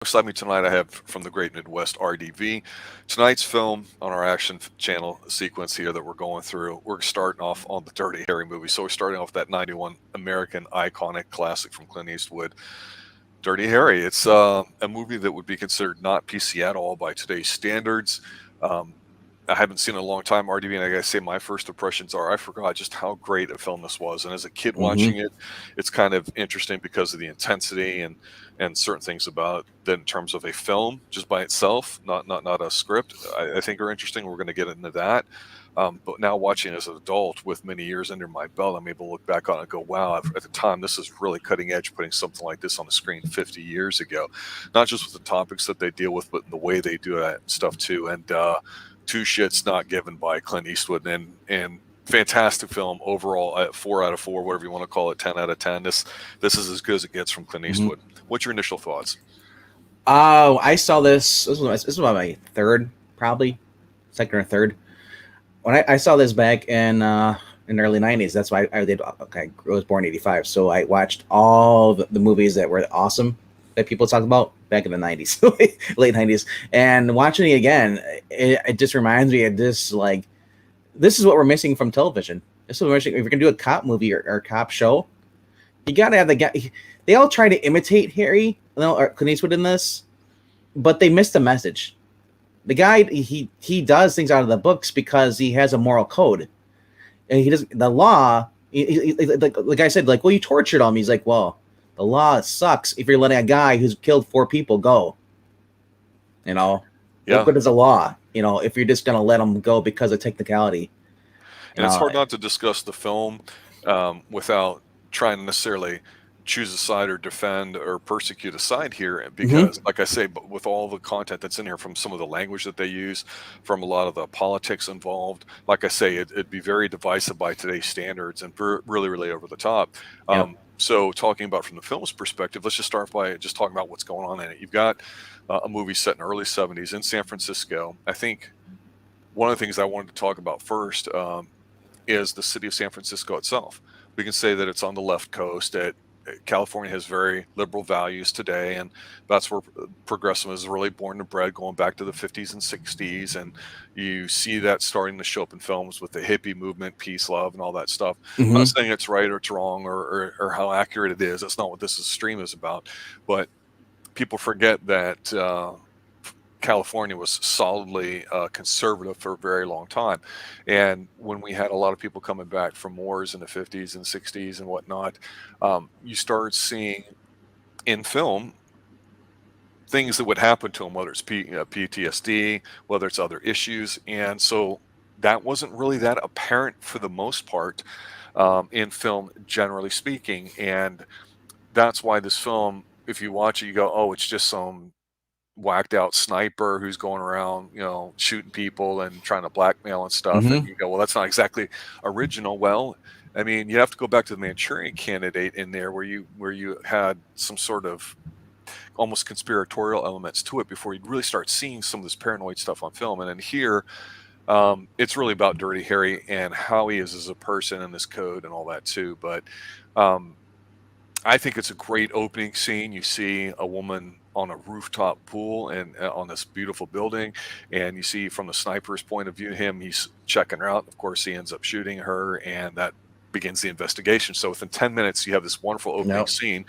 Beside me tonight, I have from the Great Midwest RDV. Tonight's film on our Action Channel sequence here that we're going through, we're starting off on the Dirty Harry movie. So we're starting off with that 91 American iconic classic from Clint Eastwood, Dirty Harry. It's a movie that would be considered not PC at all by today's standards. Um, I haven't seen it in a long time, RDB, and I gotta say, my first impressions are I forgot just how great a film this was. And as a kid Hmm. watching it, it's kind of interesting because of the intensity and certain things about that in terms of a film just by itself, not a script. I think are interesting. We're going to get into that. But now watching as an adult with many years under my belt, I'm able to look back on it and go, wow, at the time, this is really cutting edge putting something like this on the screen 50 years ago. Not just with the topics that they deal with, but in the way they do that stuff too. And two shits not given by Clint Eastwood, and fantastic film overall. 4 out of 4, whatever you want to call it, 10 out of 10. This is as good as it gets from Clint Hmm. Eastwood. What's your initial thoughts? I saw this. This was about my third, probably second or third. When I saw this back in the early '90s. That's why I did. Okay, I was born '85, so I watched all the movies that were awesome that people talk about back in the '90s, late '90s, and watching it again, it just reminds me of this. Like, this is what we're missing from television. This is what we're missing. If you're gonna do a cop movie or a cop show, you gotta have the guy. They all try to imitate Harry, or Clint Eastwood in this, but they miss the message. The guy, he does things out of the books because he has a moral code, and he doesn't. The law, like the guy said, like, well, you tortured him. He's like, well, the law sucks if you're letting a guy who's killed 4 people go. You know, what Yeah, good is the law? If you're just gonna let him go because of technicality. You and it's know, hard not to discuss the film without trying to necessarily choose a side or defend or persecute a side here hmm because like I say, but with all the content that's in here, from some of the language that they use, from a lot of the politics involved, like I say, it'd be very divisive by today's standards and really over the top. yep. So talking about from the film's perspective, let's just start by just talking about what's going on in it. You've got a movie set in the early 70s in San Francisco. I think one of the things I wanted to talk about first is the city of San Francisco itself. We can say that it's on the left coast. California has very liberal values today, and that's where progressivism is really born and bred, going back to the 50s and 60s. And you see that starting to show up in films with the hippie movement, peace, love, and all that stuff. I'm not hmm saying it's right or it's wrong or how accurate it is. That's not what this stream is about. But people forget that California was solidly conservative for a very long time. And when we had a lot of people coming back from wars in the 50s and 60s and whatnot, you start seeing in film things that would happen to them, whether it's PTSD, whether it's other issues. And so that wasn't really that apparent for the most part in film, generally speaking. And that's why this film, if you watch it, you go, oh, it's just some whacked out sniper who's going around, shooting people and trying to blackmail and stuff. And hmm you go, well, that's not exactly original. Well, I mean, you have to go back to the Manchurian Candidate in there, where you had some sort of almost conspiratorial elements to it before you'd really start seeing some of this paranoid stuff on film. And then here, it's really about Dirty Harry and how he is as a person and his code and all that too. But um, I think it's a great opening scene. You see a woman on a rooftop pool and on this beautiful building, and you see from the sniper's point of view, he's checking her out. Of course, he ends up shooting her, and that begins the investigation. So within 10 minutes, you have this wonderful opening Nope. scene,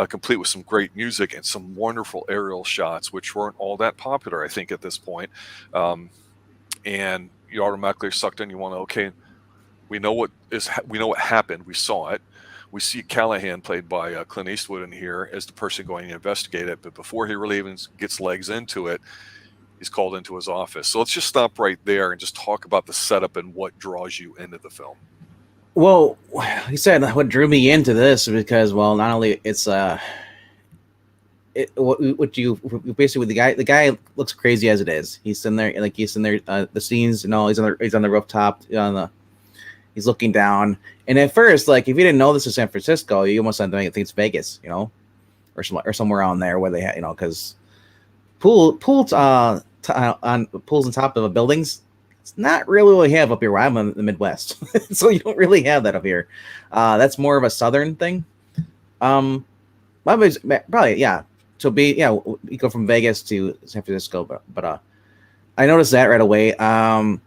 complete with some great music and some wonderful aerial shots, which weren't all that popular, I think, at this point. Um, and you automatically are sucked in. You want to, okay, we know what happened. We saw it. We see Callahan, played by Clint Eastwood, in here as the person going to investigate it. But before he really even gets legs into it, he's called into his office. So let's just stop right there and just talk about the setup and what draws you into the film. Well, he said what drew me into this because, well, not only it's what you basically the guy looks crazy as it is. He's in there the scenes, he's on the rooftop on the he's looking down, and at first, like, if you didn't know this is San Francisco, you almost think it's Vegas, or somewhere around there where they have, because pools on pools on top of buildings. It's not really what we have up here where I'm in the Midwest, so you don't really have that up here. That's more of a southern thing. Um, probably, yeah, we go from Vegas to San Francisco, but I noticed that right away. The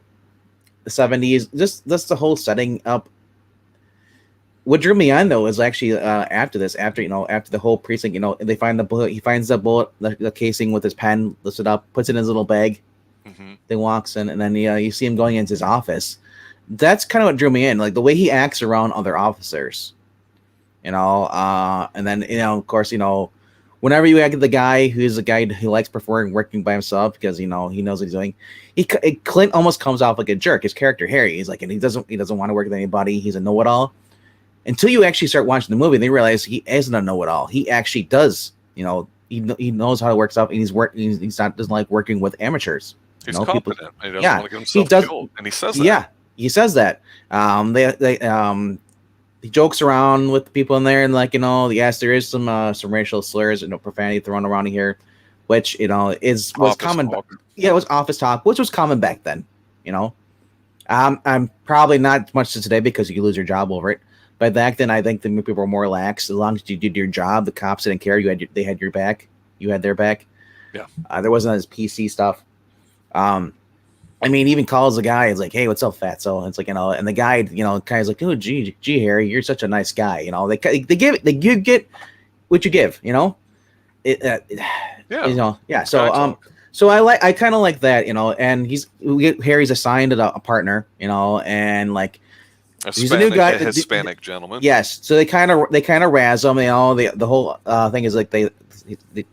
70s, just the whole setting up. What drew me on though is actually after this, after the whole precinct, they find the bullet. He finds the bullet, the casing with his pen, lifts it up, puts it in his little bag. Mm-hmm. Then walks in, and then you see him going into his office. That's kind of what drew me in, like the way he acts around other officers. And then of course, whenever you get the guy who's a guy who likes preferring working by himself because he knows what he's doing, Clint almost comes off like a jerk. His character Harry, he's like, and he doesn't want to work with anybody. He's a know-it-all. Until you actually start watching the movie, they realize he isn't a know-it-all. He actually does, he knows how to work stuff, and doesn't like working with amateurs. He's confident. He doesn't want to get himself killed, and he says that. Yeah, he says that. He jokes around with the people in there, and yes, there is some racial slurs and profanity thrown around here, which was common. Yeah, it was office talk, which was common back then. I'm probably not much to today because you lose your job over it. But back then, I think the people were more lax. As long as you did your job, the cops didn't care. They had your back. You had their back. Yeah. There wasn't this PC stuff. Even calls the guy. It's like, "Hey, what's up, fatso?" It's like, and the guy, kind of like, "Oh, gee, Harry, you're such a nice guy." They get what you give. Yeah. Yeah. So I kind of like that. And Harry's assigned a partner. And he's a new guy, a Hispanic gentleman. Yes. So they kind of razz him. The whole thing is like the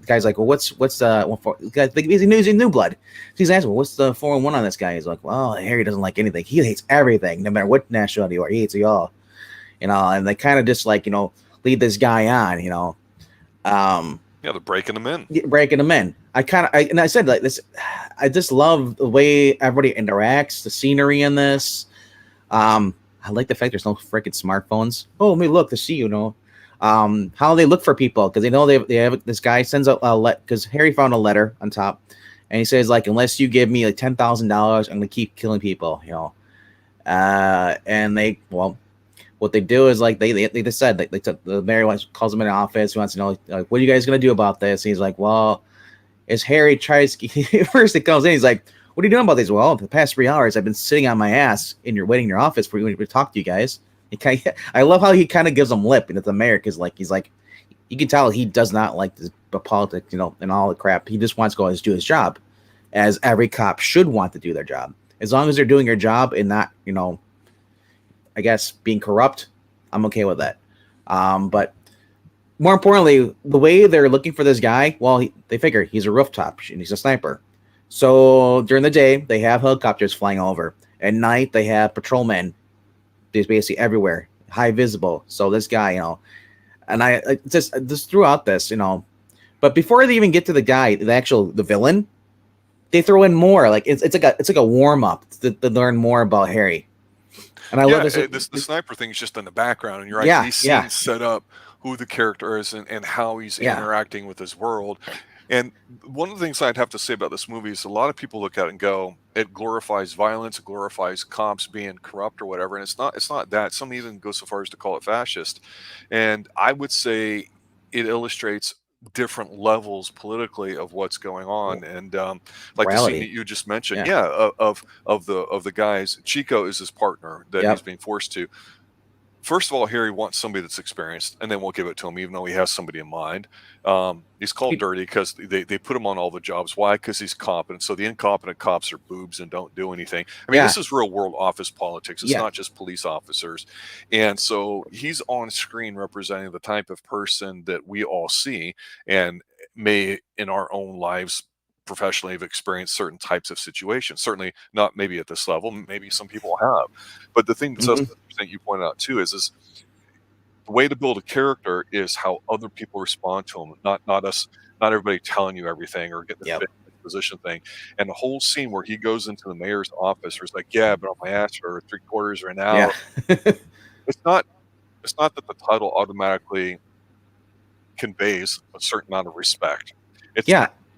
guy's like, well, what's he's a new blood. So he's asking, well, what's the 401 on this guy? He's like, well, Harry doesn't like anything. He hates everything, no matter what nationality you are. He hates you all. And they kind of just lead this guy on. They're breaking him in. Breaking him in. I said like this. I just love the way everybody interacts, the scenery in this. I like the fact there's no freaking smartphones. Oh, let me look to see, how they look for people because they know they have this guy sends out because Harry found a letter on top, and he says unless you give me $10,000, I'm gonna keep killing people, and what they do is they just said they took the mayor calls him in the office. He wants to know what are you guys gonna do about this? And he's like, well, as Harry tries first it comes in, he's like, what are you doing about this? Well, the past 3 hours, I've been sitting on my ass waiting in your office for you to talk to you guys. I love how he kind of gives them lip to the mayor because, he's like, you can tell he does not like the politics, and all the crap. He just wants to go and do his job, as every cop should want to do their job. As long as they're doing their job and not, I guess, being corrupt, I'm okay with that. But more importantly, the way they're looking for this guy, they figure he's a rooftop and he's a sniper. So during the day, they have helicopters flying over. At night, they have patrolmen. There's basically everywhere, high visible. So this guy, and I just throughout this, but before they even get to the guy, the villain, they throw in more. It's like a warm up to learn more about Harry. And I love this. The sniper thing is just in the background, and you're right. These scenes set up who the character is and how he's interacting with his world. And one of the things I'd have to say about this movie is a lot of people look at it and go, it glorifies violence, it glorifies cops being corrupt or whatever. And it's not that. Some even go so far as to call it fascist. And I would say it illustrates different levels politically of what's going on. And like the scene that you just mentioned, of the guys, Chico is his partner that he's being forced to. First of all, Harry wants somebody that's experienced, and then we'll give it to him, even though he has somebody in mind. He's called dirty because they put him on all the jobs. Why? Because he's competent. So the incompetent cops are boobs and don't do anything. I mean, this is real world office politics. It's not just police officers. And so he's on screen representing the type of person that we all see and may in our own lives professionally have experienced certain types of situations. Certainly not maybe at this level. Maybe some people have. But the thing that's that you pointed out too is the way to build a character is how other people respond to him, not everybody telling you everything or getting the position thing. And the whole scene where he goes into the mayor's office, where he's like, "Yeah, but on my ass for 3/4 right now." It's not that the title automatically conveys a certain amount of respect. It's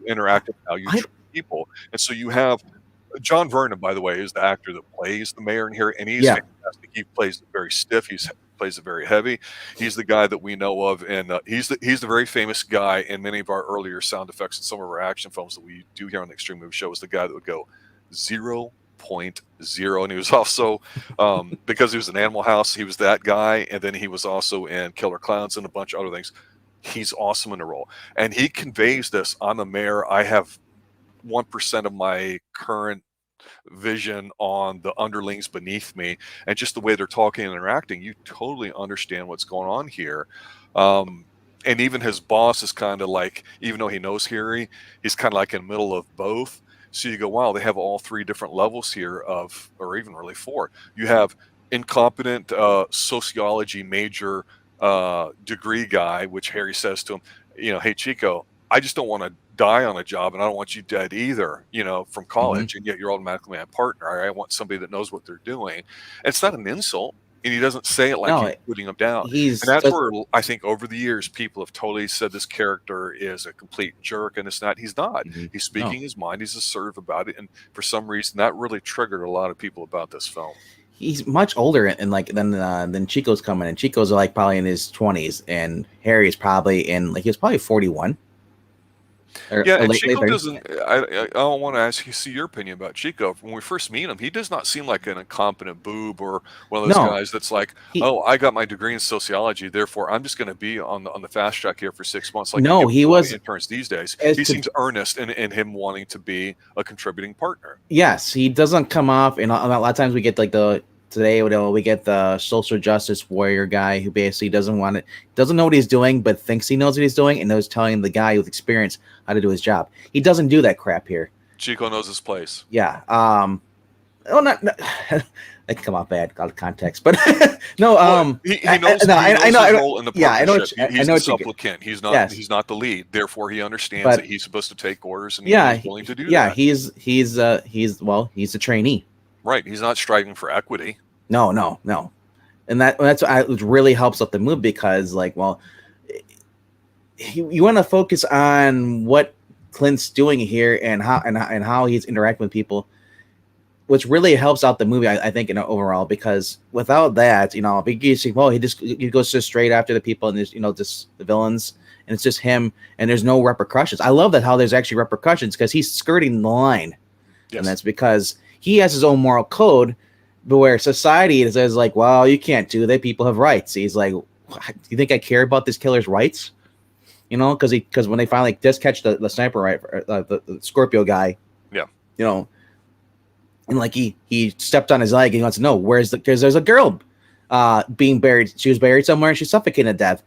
interactive how you treat people. And so you have John Vernon, by the way, is the actor that plays the mayor in here, and he's fantastic. He plays very stiff. He's plays it very heavy. He's the guy that we know of, and he's the very famous guy in many of our earlier sound effects and some of our action films that we do here on the Xtreme Movie Show. Is the guy that would go 0.0, and he was also because he was in Animal House, he was that guy, and then he was also in Killer Clowns and a bunch of other things. He's awesome in the role, and he conveys this. I'm a mayor. I have 1% of my current vision on the underlings beneath me, and just the way they're talking and interacting, you totally understand what's going on here. And even his boss is kind of like, even though he knows Harry, he's kind of like in the middle of both. So you go, wow, they have all three different levels here of, or even really four. You have incompetent sociology major degree guy, which Harry says to him, hey, Chico, I just don't want to die on a job, and I don't want you dead either, from college, and yet you're automatically my partner. I want somebody that knows what they're doing. And it's not an insult, and he doesn't say it like he's putting them down. And that's where I think over the years people have totally said this character is a complete jerk, and it's not. He's not. He's speaking his mind. He's assertive about it, and for some reason that really triggered a lot of people about this film. He's much older and than Chico's coming, and Chico's like probably in his 20s, and Harry's probably he was probably 41. And Chico doesn't. I want to ask you, see your opinion about Chico. When we first meet him, he does not seem like an incompetent boob or one of those guys that's like, I got my degree in sociology, therefore I'm just going to be on the fast track here for 6 months. Like, no, he was interns these days. He seems earnest in him wanting to be a contributing partner. Yes, he doesn't come off, and a lot of times we get like today we get the social justice warrior guy who basically doesn't know what he's doing, but thinks he knows what he's doing, and knows telling the guy with experience how to do his job. He doesn't do that crap here. Chico knows his place. Yeah. Not that can come out bad out of context, but no. He knows. I know his role in the partnership. He's the supplicant. He's not. Yes. He's not the lead. Therefore, he understands that he's supposed to take orders, and he's willing to do that. Yeah, he's a trainee. Right. He's not striving for equity. No. And that's what really helps up the movie, because you want to focus on what Clint's doing here and how he's interacting with people, which really helps out the movie, I think, overall, because without that, he goes just straight after the people and just the villains, and it's just him, and there's no repercussions. I love that how there's actually repercussions, because he's skirting the line. Yes. And that's because he has his own moral code, but where society says like, well, you can't do that. People have rights. He's like, do you think I care about this killer's rights? Because when they finally just catch the sniper, right, the Scorpio guy, and like he stepped on his leg, and he wants to know because there's a girl being buried. She was buried somewhere, and she's suffocating to death.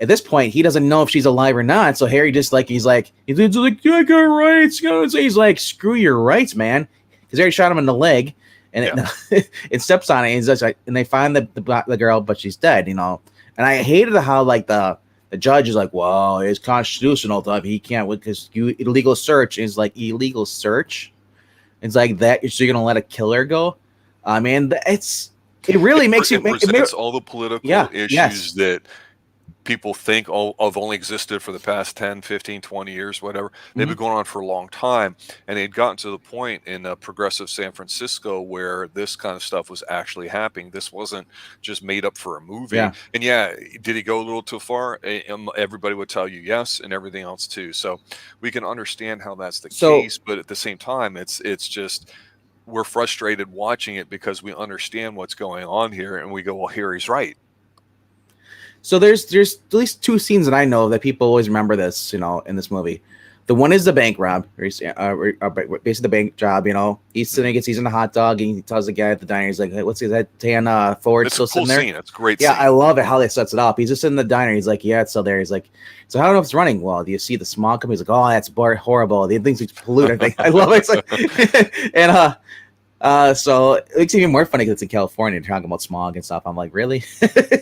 At this point, he doesn't know if she's alive or not. So Harry he's like, yeah, I got rights. So he's like, screw your rights, man. Because Harry shot him in the leg, and it steps on it, and, and they find the girl, but she's dead, And I hated how like the judge is like, well, it's constitutional, he can't, because illegal search is like illegal search. It's like that. So you're gonna let a killer go? I mean, it really makes you. It's all the political issues that people think have only existed for the past 10, 15, 20 years, whatever. They've been going on for a long time, and they'd gotten to the point in progressive San Francisco where this kind of stuff was actually happening. This wasn't just made up for a movie. And did he go a little too far? Everybody would tell you yes, and everything else too. So we can understand how that's the case, but at the same time, it's just we're frustrated watching it because we understand what's going on here, and we go, well, Harry's right. So there's at least two scenes that I know that people always remember this, in this movie. The one is the bank rob, basically the bank job. He's sitting, he's eating a hot dog, and he tells the guy at the diner, he's like, hey, what's that tan Ford still sitting there? Scene. It's a great scene. Yeah, I love it how they sets it up. He's just in the diner. He's like, yeah, it's still there. He's like, so I don't know if it's running. Well, do you see the smog coming? He's like, oh, that's horrible. The things polluted. I love it. It's like, and so it makes it even more funny because it's in California and talking about smog and stuff. I'm like, really?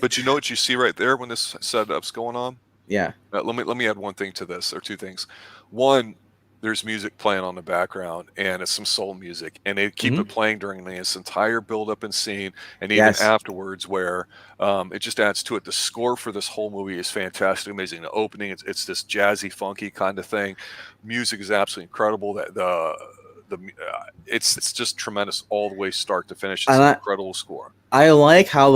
But you know what you see right there when this setup's going on? Yeah. Let me add one thing to this, or two things. One, there's music playing on the background, and it's some soul music, and they keep it playing during this entire build-up and scene, and even afterwards, where it just adds to it. The score for this whole movie is fantastic, amazing. The opening, it's this jazzy, funky kind of thing. Music is absolutely incredible. That it's just tremendous all the way start to finish. It's And an incredible score. I like how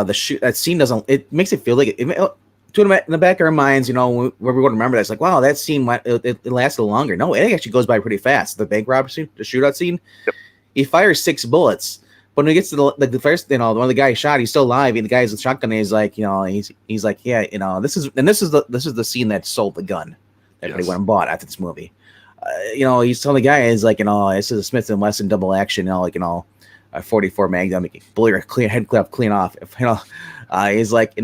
the shoot that scene doesn't. It makes it feel like in the back of our minds, where we would remember that it's like, wow, that scene it lasted longer. No, it actually goes by pretty fast. The bank robbery scene, the shootout scene, Yep. He fires 6 bullets. But when he gets to the first, one of the guys shot, he's still alive. And the guy's with shotgun. And he's like, he's like, yeah, this is the scene that sold the gun that everybody went and bought after this movie. He's telling the guy, is like, this is a Smith and Wesson double action, a 44 Magnum, blow your head clip clean off. He's like,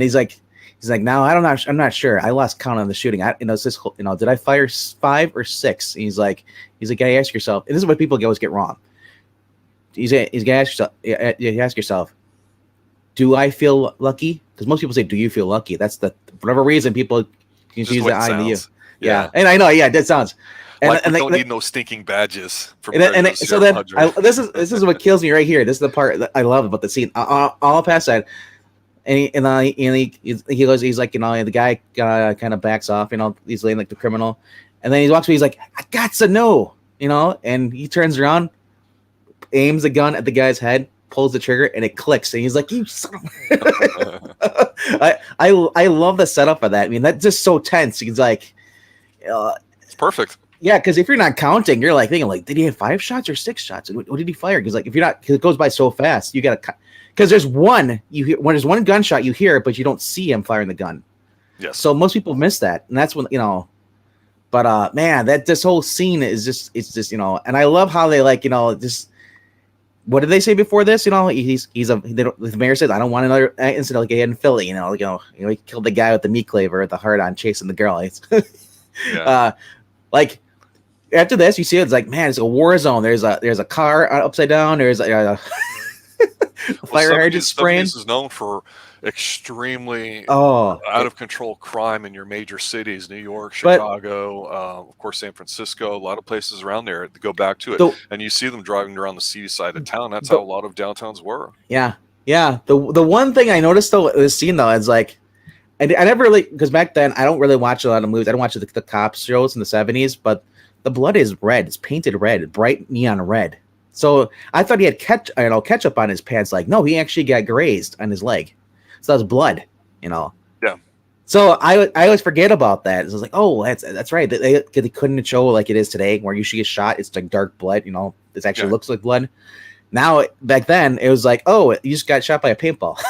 now I'm not sure. I lost count on the shooting. It's this whole, did I fire 5 or 6? And he's like, gotta ask yourself. And this is what people always get wrong. He's gonna ask yourself. You ask yourself, do I feel lucky? Because most people say, do you feel lucky? That's for whatever reason people confuse the I and the you. Yeah, and I know. Yeah, that sounds. And we don't need no stinking badges. So then this is what kills me right here. This is the part that I love about the scene. All past that, he goes. He's like, the guy kind of backs off. He's laying like the criminal, and then he walks away. He's like, I got to know, and he turns around, aims the gun at the guy's head, pulls the trigger, and it clicks. And he's like, you son of I love the setup of that. I mean, that's just so tense. He's like, it's perfect. Yeah, because if you're not counting, you're like thinking, like, did he have 5 shots or 6 shots? What did he fire? Because if you're not, because it goes by so fast, you gotta, because there's one you hear when there's one gunshot, you hear it, but you don't see him firing the gun. Yes. So most people miss that, and that's when But man, this whole scene is just and I love how they just. What did they say before this? The mayor says, I don't want another incident like he had in Philly. He killed the guy with the meat cleaver at the heart on chasing the girl. After this, you see it's like, man, it's a war zone. There's a car upside down. There's a fire hydrant spraying. This is known for extremely out of control crime in your major cities: New York, Chicago, of course, San Francisco. A lot of places around there to go back to it, and you see them driving around the seedy side of town. That's how a lot of downtowns were. Yeah. The one thing I noticed though, this scene though, is like. I never really, because back then I don't really watch a lot of movies. I don't watch the cops shows in the 70s, but the blood is red. It's painted red, bright neon red. So I thought he had ketchup on his pants. Like, no, he actually got grazed on his leg. So that's blood, Yeah. So I always forget about that. So I was like, oh, that's right. They couldn't show like it is today, where you get shot, it's like dark blood. This actually looks like blood. Now, back then, it was like, oh, you just got shot by a paintball.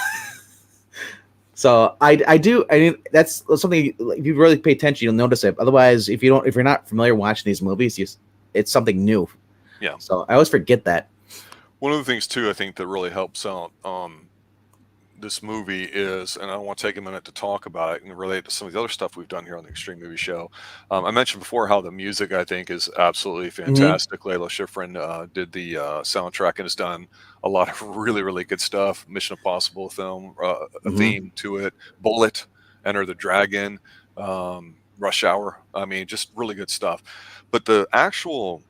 So I mean, that's something, if you really pay attention, you'll notice it. Otherwise, if you're not familiar watching these movies, it's something new. Yeah. So I always forget that. One of the things too, I think that really helps out this movie is, and I want to take a minute to talk about it and relate to some of the other stuff we've done here on the Xtreme Movie Show. I mentioned before how the music, I think, is absolutely fantastic. Layla Schifrin did the soundtrack and has done a lot of really, really good stuff. Mission Impossible film, a theme to it. Bullet, Enter the Dragon, Rush Hour. I mean, just really good stuff. But the actual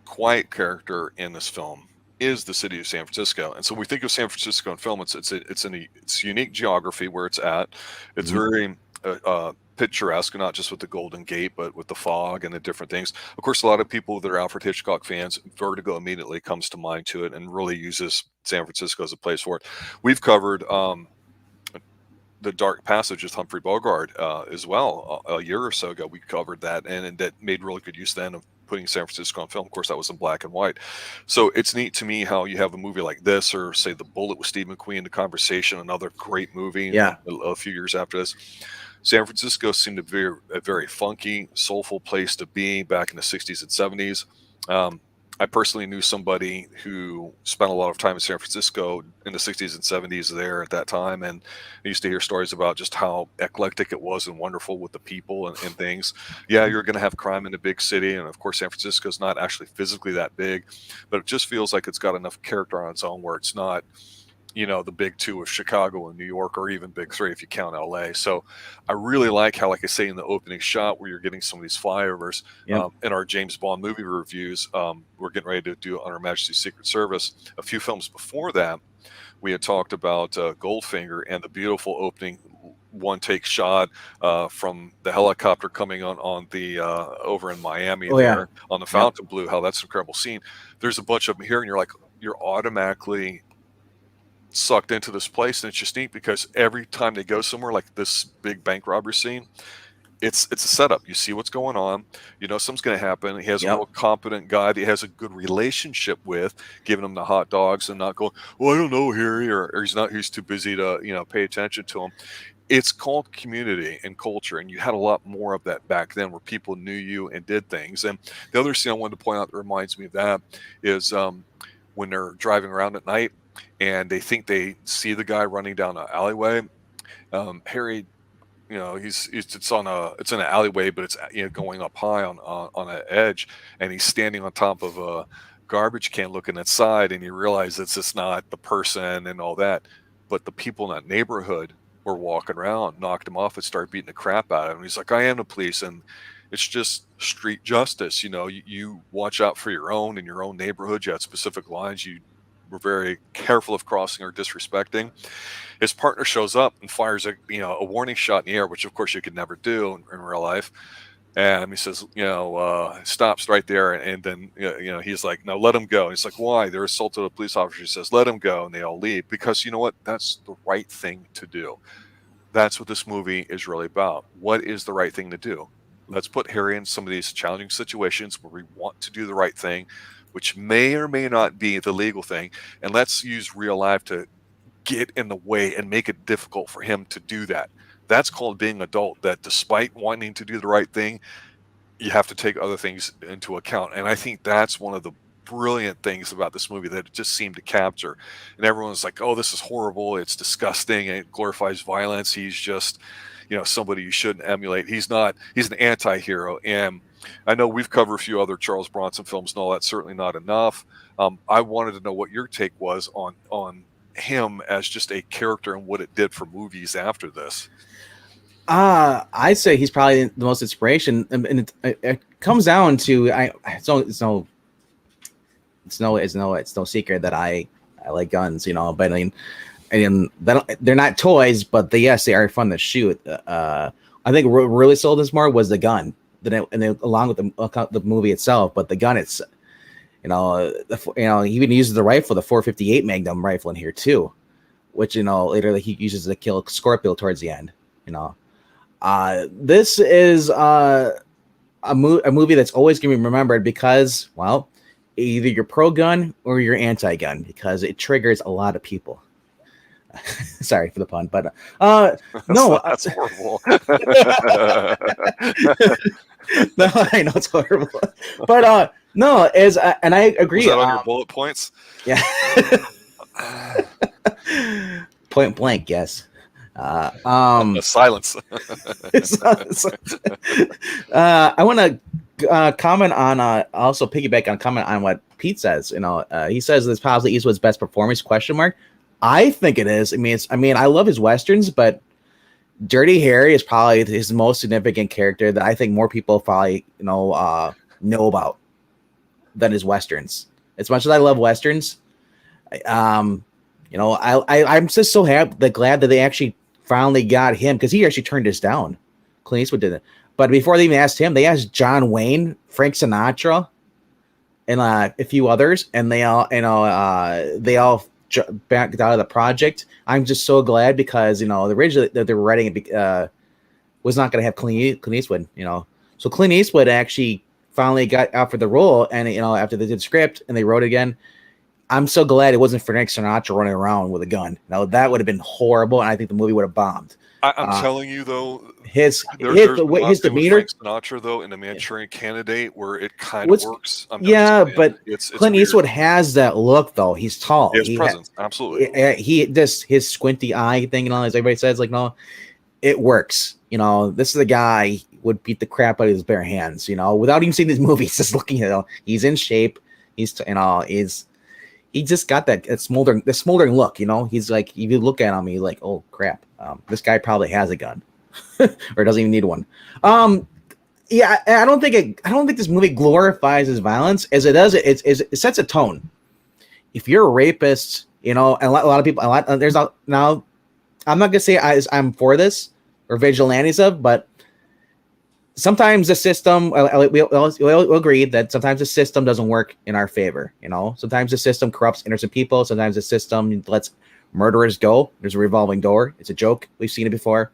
quiet character in this film is the city of San Francisco. And so we think of San Francisco in film, it's unique geography where it's at. It's very picturesque, not just with the Golden Gate, but with the fog and the different things. Of course, a lot of people that are Alfred Hitchcock fans, Vertigo immediately comes to mind to it and really uses San Francisco as a place for it. We've covered The Dark Passage with Humphrey Bogart as well. A year or so ago, we covered that, and that made really good use then of putting San Francisco on film. Of course, that was in black and white. So it's neat to me how you have a movie like this, or say The Bullet with Steve McQueen, The Conversation, another great movie a few years after this. San Francisco seemed to be a very funky, soulful place to be back in the 60s and 70s. I personally knew somebody who spent a lot of time in San Francisco in the 60s and 70s there at that time, and I used to hear stories about just how eclectic it was and wonderful with the people and things. Yeah, you're going to have crime in a big city, and of course San Francisco is not actually physically that big, but it just feels like it's got enough character on its own where it's not, the big two of Chicago and New York, or even big three if you count LA. So I really like how, like I say in the opening shot, where you're getting some of these flyovers in our James Bond movie reviews. We're getting ready to do on Her Majesty's Secret Service. A few films before that, we had talked about Goldfinger and the beautiful opening one take shot from the helicopter coming on the over in Miami Oh yeah. there on the Yep. Fontainebleau. How that's an incredible scene. There's a bunch of them here, and you're automatically sucked into this place, and it's just neat because every time they go somewhere like this big bank robbery scene, it's a setup. You see what's going on. You know something's going to happen. He has a Yep. real competent guy that he has a good relationship with, giving him the hot dogs and not going, well, I don't know, Harry, or he's too busy to pay attention to him. It's called community and culture, and you had a lot more of that back then, where people knew you and did things. And the other scene I wanted to point out that reminds me of that is when they're driving around at night and they think they see the guy running down an alleyway. Harry, it's in an alleyway, but it's going up high on an edge, and he's standing on top of a garbage can looking inside, and he realizes it's not the person and all that, but the people in that neighborhood were walking around, knocked him off, and started beating the crap out of him. He's like, I am the police, and it's just street justice. You watch out for your own in your own neighborhood. You had specific lines you were very careful of crossing or disrespecting. His partner shows up and fires a warning shot in the air, which of course you could never do in real life. And he says, stops right there, and then he's like, no, let him go. And he's like, why? They're assaulted a police officer. He says, let him go, and they all leave, because you know what? That's the right thing to do. That's what this movie is really about. What is the right thing to do? Let's put Harry in some of these challenging situations where we want to do the right thing, which may or may not be the legal thing, and let's use real life to get in the way and make it difficult for him to do that. That's called being adult, that despite wanting to do the right thing, you have to take other things into account. And I think that's one of the brilliant things about this movie that it just seemed to capture. And everyone's like, oh, this is horrible, it's disgusting, and it glorifies violence. He's just somebody you shouldn't emulate. He's an anti-hero. And I know we've covered a few other Charles Bronson films and all. That's certainly not enough. I wanted to know what your take was on him as just a character and what it did for movies after this. I'd say he's probably the most inspiration, and it comes down to it's no secret that I like guns, but I mean, and they're not toys, but they are fun to shoot. I think what really sold us more was the gun, along with the movie itself. But the gun, it's he even uses the rifle, the 458 Magnum rifle in here too, which later he uses to kill Scorpio towards the end. This is a movie that's always going to be remembered because, well, either you're pro-gun or you're anti-gun, because it triggers a lot of people. Sorry for the pun, but no, that's horrible. No, I know it's horrible, but no, and I agree. Was that on your bullet points? Yeah. Point blank, yes. Silence. I want to comment on also piggyback on comment on what Pete says. He says this is possibly Eastwood's best performance ? I think it is. I mean, I love his westerns, but Dirty Harry is probably his most significant character that I think more people probably know about than his westerns. As much as I love westerns, I'm just so glad that they actually finally got him, because he actually turned this down. Clint Eastwood did it, but before they even asked him, they asked John Wayne, Frank Sinatra, and a few others, and they all backed out of the project. I'm just so glad, because originally that they were writing it was not going to have Clint Eastwood. So Clint Eastwood actually finally got out for the role, and after they did the script and they wrote it again. I'm so glad it wasn't Frank Sinatra running around with a gun. Now that would have been horrible, and I think the movie would have bombed. I'm telling you though, his there's demeanor, Frank Sinatra though in The Manchurian Candidate, where it kind of works. But it's Clint Eastwood has that look though. He's tall. His presence, absolutely. He just his squinty eye thing, as everybody says, no, it works. This is a guy would beat the crap out of his bare hands. Without even seeing these movies, just looking at he's in shape. He just got that smoldering look, He's like, if you look at him, you're like, oh crap, this guy probably has a gun, or doesn't even need one. Yeah, I don't think this movie glorifies his violence as it does. It sets a tone. If you're a rapist, and a lot of people, now, I'm not gonna say I'm for this, or vigilantes of, but sometimes the system, we'll agree that sometimes the system doesn't work in our favor. Sometimes the system corrupts innocent people. Sometimes the system lets murderers go. There's a revolving door. It's a joke. We've seen it before.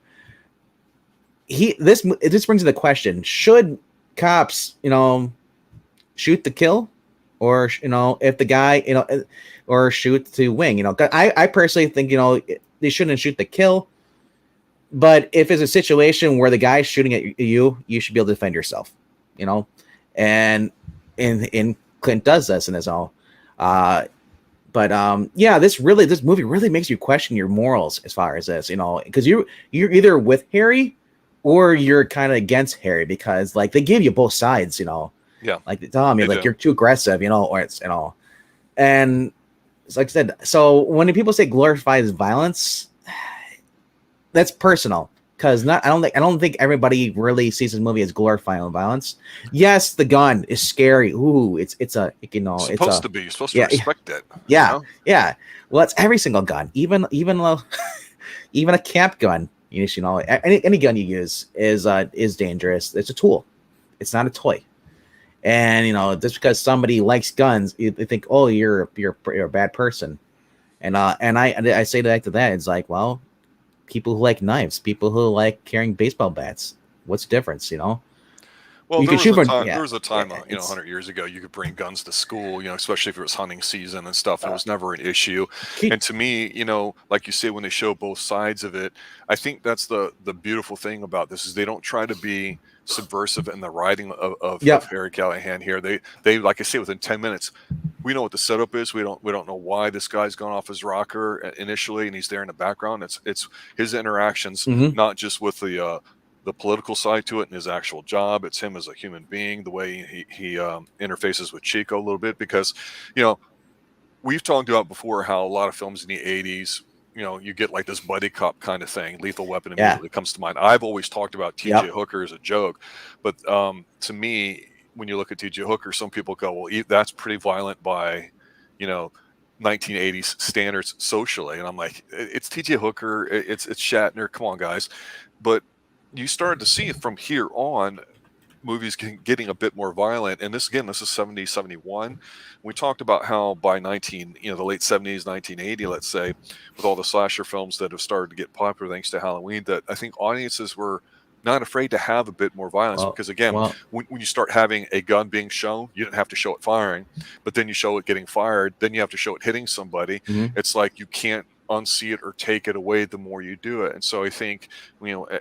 This brings to the question: should cops, shoot to kill, or if the guy, or shoot to wing? I personally think they shouldn't shoot to kill. But if it's a situation where the guy's shooting at you, you should be able to defend yourself, and in Clint does this in his own. This movie really makes you question your morals as far as this, because you're either with Harry or you're kind of against Harry, because like they give you both sides, Yeah. like they tell me like you're too aggressive, or it's and it's like I said. So when people say glorifies violence, that's personal, because I don't think everybody really sees this movie as glorifying violence. Yes, the gun is scary. Ooh, it's supposed to be. You're supposed to respect it. Yeah, yeah. Well, it's every single gun, even a camp gun. Any gun you use is dangerous. It's a tool. It's not a toy. And just because somebody likes guns, they think, oh, you're a bad person. And I say that to that. It's like, well, people who like knives, people who like carrying baseball bats. What's the difference, Well, you there was a time, 100 years ago, you could bring guns to school, especially if it was hunting season and stuff. And it was never an issue. And to me, like you say, when they show both sides of it, I think that's the beautiful thing about this is they don't try to be subversive in the writing of Harry Callahan here. They like I say, within 10 minutes, we know what the setup is. We don't know why this guy's gone off his rocker initially, and he's there in the background. It's his interactions, not just with the political side to it and his actual job. It's him as a human being, the way he interfaces with Chico a little bit, because we've talked about before how a lot of films in the 80s, you get like this buddy cop kind of thing. Lethal Weapon immediately comes to mind. I've always talked about T.J. Hooker as a joke, but to me, when you look at T.J. Hooker, some people go, well, that's pretty violent by 1980s standards socially, and I'm like, it's T.J. Hooker, it's Shatner, come on guys. But you started to see from here on movies getting a bit more violent, and this is 70, 71. We talked about how by the late 70s, 1980, let's say, with all the slasher films that have started to get popular thanks to Halloween, that I think audiences were not afraid to have a bit more violence, because again, when you start having a gun being shown, you didn't have to show it firing, but then you show it getting fired, then you have to show it hitting somebody. It's like you can't unsee it or take it away the more you do it. And so I think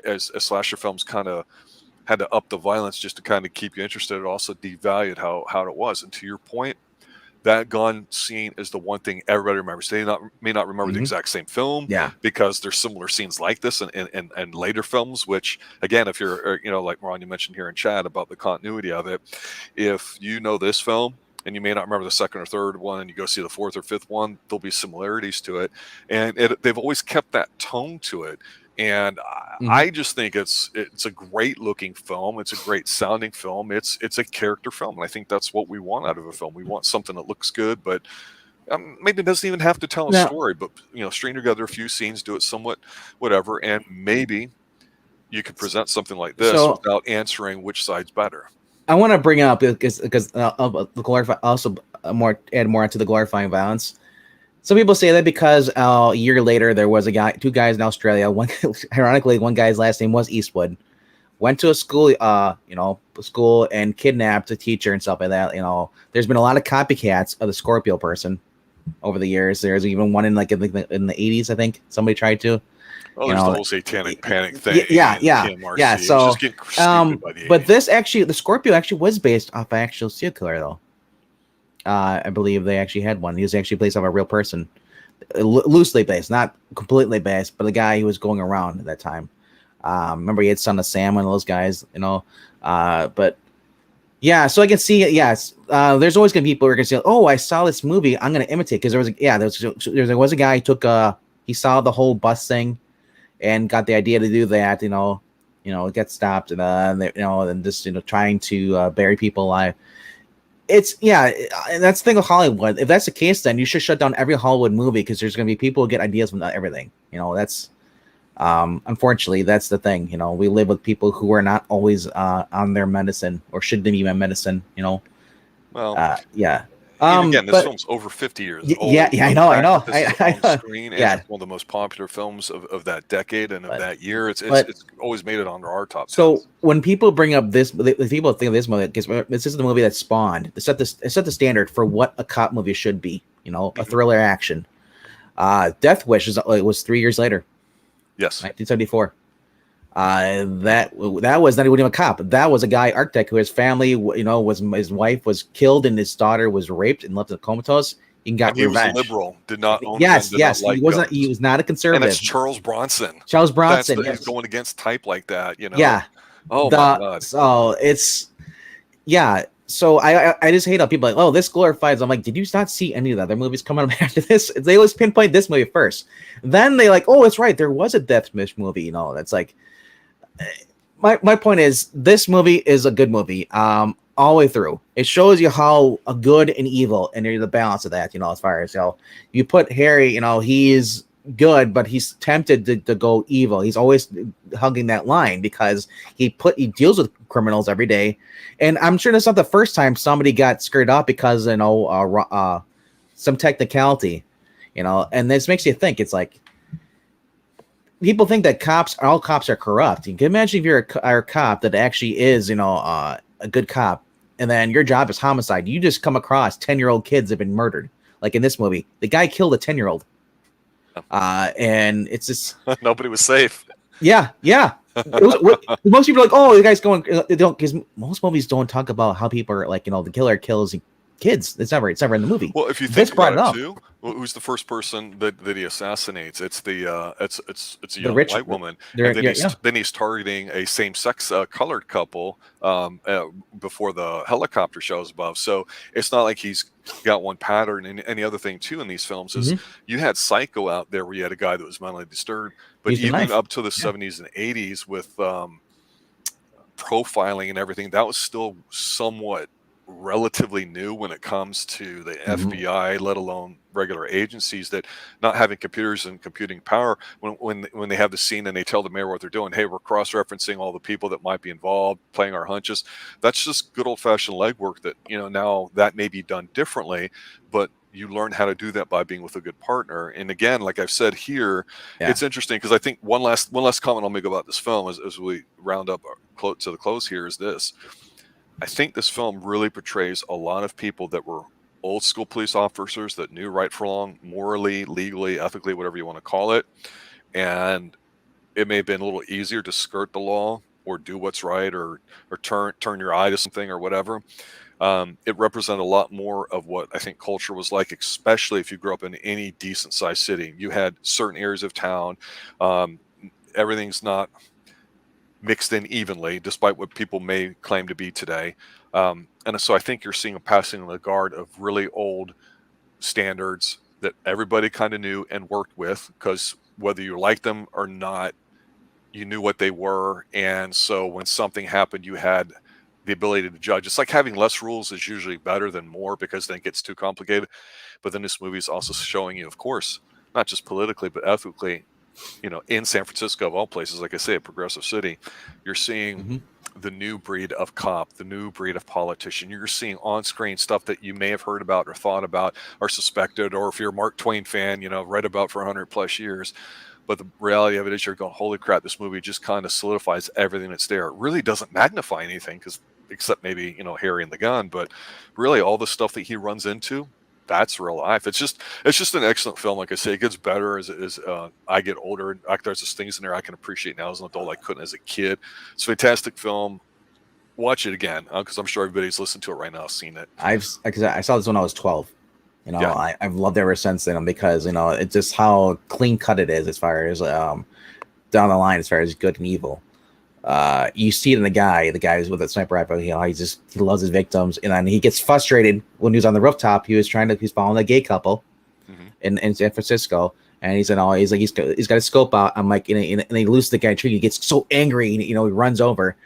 as slasher films kind of had to up the violence just to kind of keep you interested, it also devalued how it was. And to your point, that gun scene is the one thing everybody remembers. They may not remember the exact same film, because there's similar scenes like this in later films, which again, if you're like Ron, you mentioned here in chat about the continuity of it, if you know this film and you may not remember the second or third one, and you go see the fourth or fifth one, there'll be similarities to it, and they've always kept that tone to it. And I just think it's a great looking film. It's a great sounding film. It's a character film. And I think that's what we want out of a film. We want something that looks good, but maybe it doesn't even have to tell a story, but string together a few scenes, do it somewhat whatever. And maybe you could present something like this without answering which side's better. I want to bring up because the add more into the glorifying violence. Some people say that because a year later there was two guys in Australia. Ironically, one guy's last name was Eastwood. Went to a school, and kidnapped a teacher and stuff like that. There's been a lot of copycats of the Scorpio person over the years. There's even one in the 80s, I think somebody tried to. Oh, there's the whole satanic panic thing. Yeah. So, just getting stupid by the but 80s. this actually, the Scorpio actually was based off an actual serial killer, though. I believe they actually had one. He was actually based off a real person, loosely based, not completely based, but the guy who was going around at that time. Remember, he had Son of Sam, one of those guys, But yeah, so I can see it. Yes, there's always gonna be people who are gonna say, "Oh, I saw this movie. I'm gonna imitate." Because there was a guy who he saw the whole bus thing, and got the idea to do that. Get stopped and just trying to bury people alive. And that's the thing with Hollywood. If that's the case, then you should shut down every Hollywood movie, because there's going to be people who get ideas from everything. That's Unfortunately, that's the thing. We live with people who are not always on their medicine or shouldn't be on medicine. Well, Yeah. and again, this But film's over 50 years yeah, old. yeah, I The know, I fact know, that this is on know. screen and Yeah, it's one of the most popular films of that decade and of but that year, but it's always made it onto our top so 10s. when people bring up this, the people think of this movie because this is the movie that spawned. It set the standard for what a cop movie should be. A Mhm. thriller action. Death Wish was 3 years later, Yes. 1974. That was not even a cop. That was a guy architect who his family, was his wife was killed and his daughter was raped and left in comatose. He got And he was a revenge. liberal, did not own a gun, Yes, did not yes, he like wasn't. He guns. was not a And it's conservative. Charles Bronson. Charles Bronson. He's Yes, going against type like that, yeah. Oh my God. So it's yeah. So I just hate how people are like, oh, this glorifies. I'm like, did you not see any of the other movies coming up after this? They always pinpoint this movie first. Then they like, oh, it's right. There was a Death Wish movie. That's like my point is this movie is a good movie. All the way through. It shows you how a good and evil and there's the balance of that, as far as you put Harry, he's good, but he's tempted to go evil. He's always hugging that line because he deals with criminals every day. And I'm sure that's not the first time somebody got screwed up because some technicality, and this makes you think. It's like people think that all cops are corrupt. You can imagine if you're a cop that actually is, a good cop, and then your job is homicide. You just come across 10-year-old kids have been murdered. Like in this movie, the guy killed a 10-year-old. And it's just Nobody was safe. yeah. Most people are like, oh, the guy's going. They don't, because most movies don't talk about how people are like, the killer kills kids. It's never in the movie. Well, if you This think brought about it it up. too, who's the first person that he assassinates? It's a The young rich, white woman, they're, and then yeah, he's targeting a same-sex colored couple before the helicopter shows above. So it's not like he's got one pattern. And any other thing too in these films is you had Psycho out there where you had a guy that was mentally disturbed, but used a even knife. up to the 70s and 80s with profiling and everything, that was still somewhat relatively new when it comes to the FBI, let alone regular agencies, that not having computers and computing power, when they have the scene and they tell the mayor what they're doing, hey, we're cross-referencing all the people that might be involved, playing our hunches. That's just good old-fashioned legwork that, now that may be done differently, but you learn how to do that by being with a good partner. And again, like I've said here, it's interesting because I think one last comment I'll make about this film as we round up to the close here is this. I think this film really portrays a lot of people that were old school police officers that knew right from wrong, morally, legally, ethically, whatever you want to call it. And it may have been a little easier to skirt the law or do what's right or turn your eye to something or whatever. It represented a lot more of what I think culture was like, especially if you grew up in any decent sized city. You had certain areas of town. Everything's not mixed in evenly, despite what people may claim to be today. And so I think you're seeing a passing of the guard of really old standards that everybody kind of knew and worked with, because whether you liked them or not, you knew what they were. And so when something happened, you had the ability to judge. It's like having less rules is usually better than more, because then it gets too complicated. But then this movie is also showing you, of course, not just politically, but ethically, in San Francisco, of all places, like I say, a progressive city, you're seeing the new breed of cop, the new breed of politician. You're seeing on-screen stuff that you may have heard about or thought about or suspected, or if you're a Mark Twain fan, read about for 100 plus years. But the reality of it is you're going, holy crap, this movie just kind of solidifies everything that's there. It really doesn't magnify anything, except maybe, Harry and the gun, but really all the stuff that he runs into, that's real life. It's just an excellent film. Like I say, it gets better as I get older. In fact, there's just things in there I can appreciate now as an adult I couldn't as a kid. It's a fantastic film. Watch it again, because I'm sure everybody's listened to it right now, seen it. I saw this when I was 12. I've loved it ever since then, because it's just how clean cut it is as far as down the line, as far as good and evil. You see it in the guy who's with a sniper rifle. He loves his victims, and then he gets frustrated when he was on the rooftop. He's following a gay couple in San Francisco, and he's got a scope out. I'm like, and he loses the guy tree. He gets so angry, and he runs over.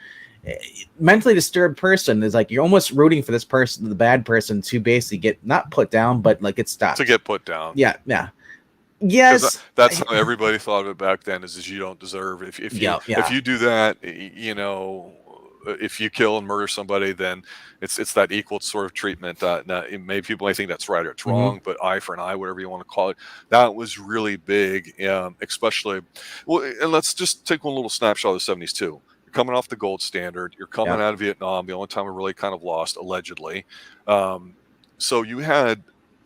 Mentally disturbed person is like, you're almost rooting for this person, the bad person, to basically get not put down, but like get stopped. To get put down. Yeah. Yes. That's how everybody thought of it back then. Is you don't deserve Yeah, if yeah. you do that, you know, if you kill and murder somebody, then it's that equal sort of treatment. Now, maybe people may think that's right or it's Hmm. wrong, but eye for an eye, whatever you want to call it, that was really big, especially. Well, and let's just take one little snapshot of the '70s too. You're coming off the gold standard. You're coming Yeah. out of Vietnam, the only time we really kind of lost, allegedly. Um, so you had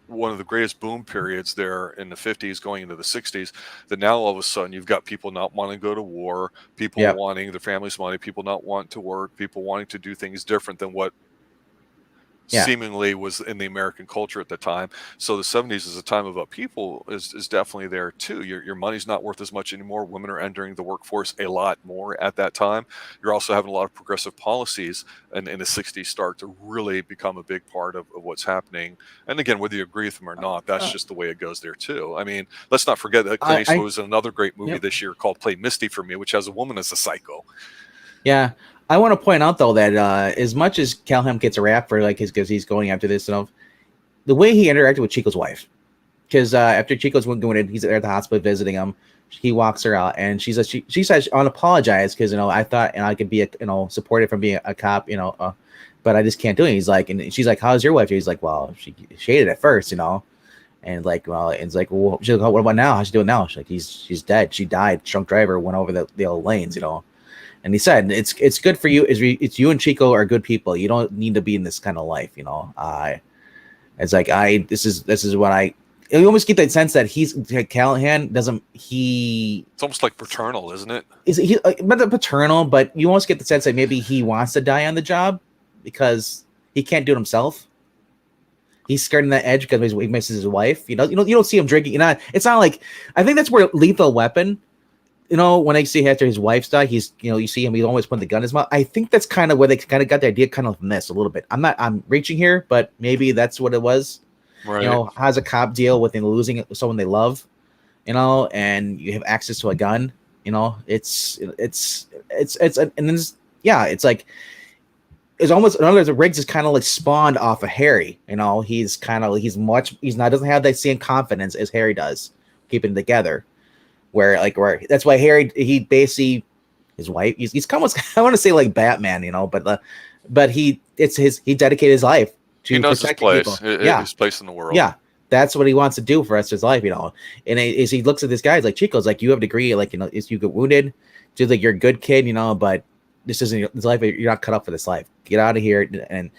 one of the greatest boom periods there in the 50s going into the 60s, that now all of a sudden you've got people not wanting to go to war, people Yep. wanting their families money, people not wanting to work, people wanting to do things different than what Yeah. seemingly was in the American culture at the time. So the '70s is a time of upheaval is definitely there too. Your money's not worth as much anymore. Women are entering the workforce a lot more at that time. You're also having a lot of progressive policies and in the '60s start to really become a big part of what's happening. And again, whether you agree with them or not, that's Uh, just the way it goes there too. I mean, let's not forget that Clint I Eastwood was in another great movie yep. this year called Play Misty for Me, which has a woman as a psycho. Yeah. I want to point out though that as much as Calhoun gets a rap for like his because he's going after this stuff, the way he interacted with Chico's wife, because after Chico's going in, he's there at the hospital visiting him. He walks her out, and she says, "I want to apologize because I thought I could be supported from being a cop, but I just can't do it." He's like, and she's like, "How's your wife?" He's like, "Well, she hated it at first, and like, well, and it's like, well, she's like, "What about now? How's she doing now?" She's like, she's dead. She died. Drunk driver went over the old lanes, And he said, "It's good for you. It's you and Chico are good people. You don't need to be in this kind of life, It's like this is what I. You almost get that sense that Callahan doesn't he It's almost like paternal, isn't it? is he but the paternal, but you almost get the sense that maybe he wants to die on the job because he can't do it himself. He's skirting that edge because he misses his wife. You don't see him drinking. It's not like I think that's where Lethal Weapon. When I see after his wife's died, he's you see him. He's always putting the gun in his mouth. I think that's kind of where they kind of got the idea, kind of from this a little bit. I'm reaching here, but maybe that's what it was. Right. How's a cop deal with losing someone they love, and you have access to a gun, and then it's like it's almost another the Riggs is kind of like spawned off of Harry. He's not doesn't have that same confidence as Harry does, keeping it together. Where that's why Harry he basically his wife he's kind of I want to say like Batman, but he dedicated his life He to knows his protecting people. place, Yeah, his place in the world. yeah, that's what he wants to do for the rest of his life, And as he looks at this guy, he's like Chico's like you have a degree, if you get wounded, just like you're a good kid, but this isn't this life. You're not cut up for this life. Get out of here. And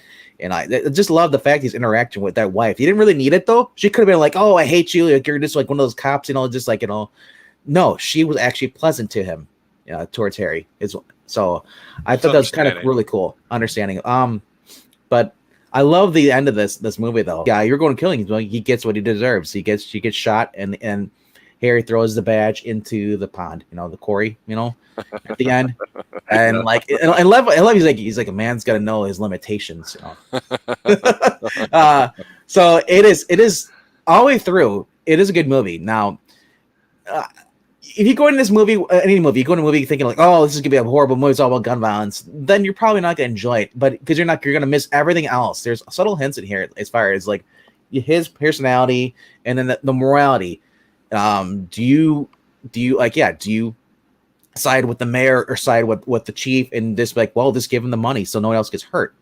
I just love the fact he's interacting with that wife. He didn't really need it though. She could have been like, "Oh, I hate you. Like you're just like one of those cops, just like No, she was actually pleasant to him, towards Harry. So I thought that was kind of really cool understanding. But I love the end of this movie though. Yeah, you're going to kill him. He gets what he deserves. She gets shot, and Harry throws the badge into the pond. The quarry. At the end, and I love he's like a man's got to know his limitations. So it is all the way through. It is a good movie. Now, if you go into this movie, any movie, you go into a movie thinking like, oh, this is gonna be a horrible movie, it's all about gun violence, then you're probably not gonna enjoy it. But because you're gonna miss everything else. There's subtle hints in here as far as like his personality and then the morality. Do you side with the mayor or side with the chief and just like, well, just give him the money so no one else gets hurt?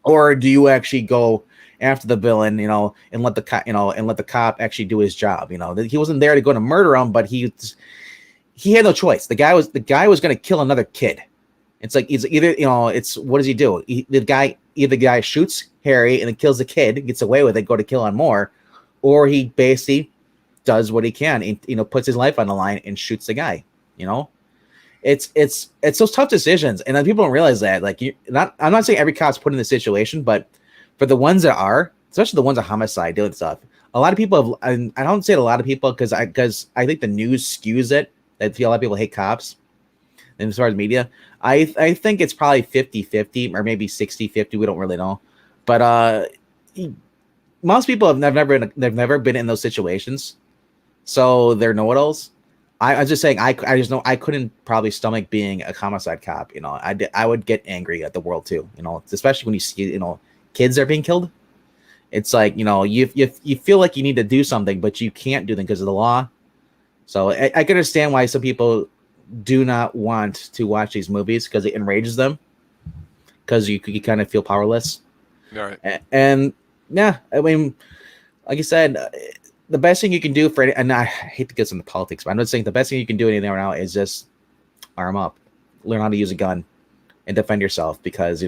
Or do you actually go after the villain, and let the cop actually do his job? He wasn't there to go to murder him, but he had no choice. The guy was going to kill another kid. It's like he's either it's what does he do? The guy shoots Harry and then kills the kid, gets away with it, go to kill on more, or he basically does what he can and puts his life on the line and shoots the guy. It's those tough decisions, and then people don't realize that. I'm not saying every cop's put in this situation, but for the ones that are, especially the ones of homicide doing stuff, a lot of people have. And I don't say it a lot of people because I think the news skews it. I feel a lot of people hate cops. And as far as media, I think it's probably 50-50 or maybe 60-50. We don't really know, but most people they've never been in those situations, so they're know-it-alls. I was just saying, I just know I couldn't probably stomach being a homicide cop. I would get angry at the world too. Especially when you see kids are being killed, It's like, you feel like you need to do something, but you can't do them because of the law. So I can understand why some people do not want to watch these movies because it enrages them, because you kind of feel powerless. All right. And yeah, I mean, like I said, the best thing you can do and I hate to get into politics, but I'm not saying the best thing you can do anything right now is just arm up, learn how to use a gun, and defend yourself. Because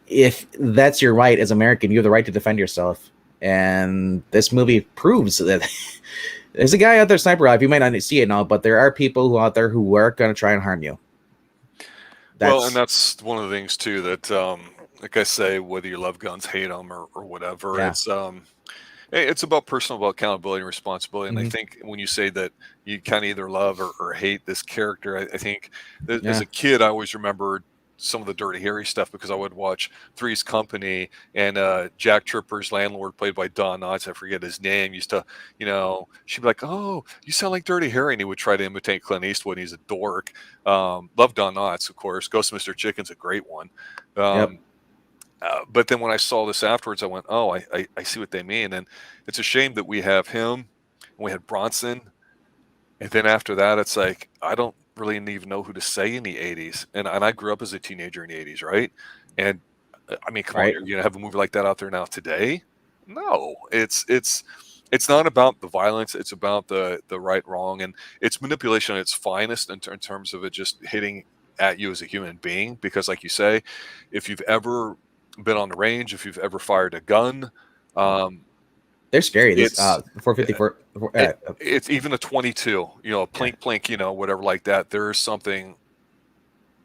if that's your right as American, you have the right to defend yourself. And this movie proves that. There's a guy out there, sniper rifle. You might not see it now, but there are people out there who are going to try and harm you. Well, and that's one of the things too that, like I say, whether you love guns, hate them, or whatever, Yeah. it's about personal accountability and responsibility. And I Mhm. think when you say that you kind of either love or hate this character, I think that as Yeah. a kid, I always remembered some of the Dirty Harry stuff because I would watch Three's Company, and Jack Tripper's landlord, played by Don Knotts, I forget his name, used to, she'd be like, "Oh, you sound like Dirty Harry," and he would try to imitate Clint Eastwood. He's a dork. Love Don Knotts, of course. Ghost of Mr. Chicken's a great one. Yep. But then when I saw this afterwards, I went, "Oh, I see what they mean." And it's a shame that we have him, and we had Bronson, and then after that, it's like I don't really even know who to say in the '80s. And I grew up as a teenager in the '80s, right? And I mean, come on, Right. you're gonna have a movie like that out there now today? No, it's not about the violence. It's about the right, wrong, and it's manipulation at its finest in terms of it just hitting at you as a human being. Because, like you say, if you've ever been on the range, if you've ever fired a gun, um, They're scary. This it's 454. it's even a 22, a Yeah. plink, whatever like that. There is something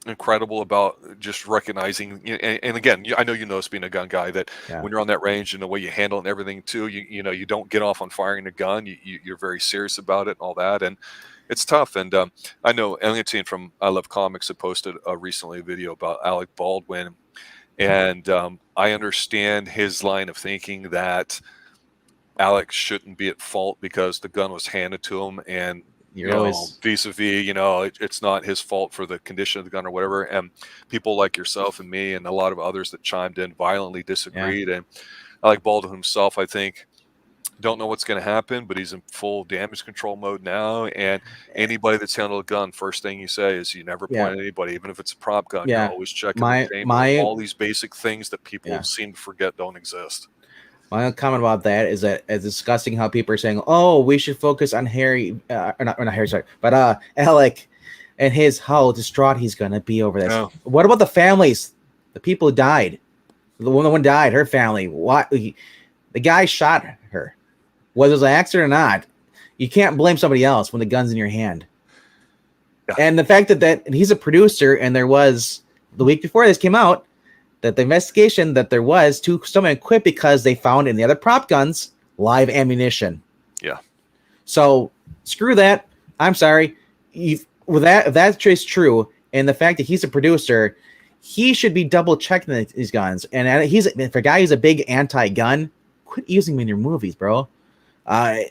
incredible about just recognizing, and again, I know this being a gun guy, that Yeah. when you're on that range and the way you handle it and everything too, you don't get off on firing a gun. You're very serious about it and all that, and it's tough. And I know Ellington from I Love Comics had posted recently a video about Alec Baldwin, and I understand his line of thinking that Alex shouldn't be at fault because the gun was handed to him, and You're always. vis-a-vis, it's not his fault for the condition of the gun or whatever. And people like yourself and me and a lot of others that chimed in violently Yeah. disagreed. And Alec Baldwin himself, I think, don't know what's going to happen, but he's in full damage control mode now. And anybody that's handled a gun, first thing you say is you never Yeah. point at anybody, even if it's a prop gun. You're Yeah. always checking the My chamber. my All these basic things that people yeah. seem to forget don't exist. My comment about that is that it's disgusting how people are saying, "Oh, we should focus on Harry, or not Harry, sorry, but Alec, and how distraught he's gonna be over this." Yeah. What about the families, the people who died? The one died, her family. What? The guy shot her. Whether it was an accident or not, you can't blame somebody else when the gun's in your hand. Yeah. And the fact that he's a producer, and there was, the week before this came out, that the investigation that there was someone quit because they found in the other prop guns live ammunition. Yeah. So screw that. I'm sorry. If that is true, and the fact that he's a producer, he should be double checking these guns. And if a guy who's a big anti-gun, quit using them in your movies, bro. Or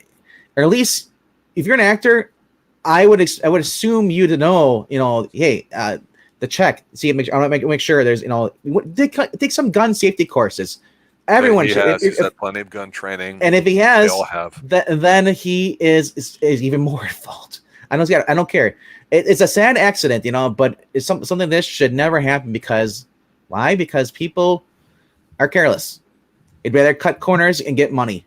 at least if you're an actor, I would assume you to know, hey, the check, see, make sure there's, take some gun safety courses. Everyone should. He's had plenty of gun training, and if he has, they all have. Then he is even more at fault. I don't care. It's a sad accident, but it's something this should never happen. Because why? Because people are careless. They'd rather cut corners and get money,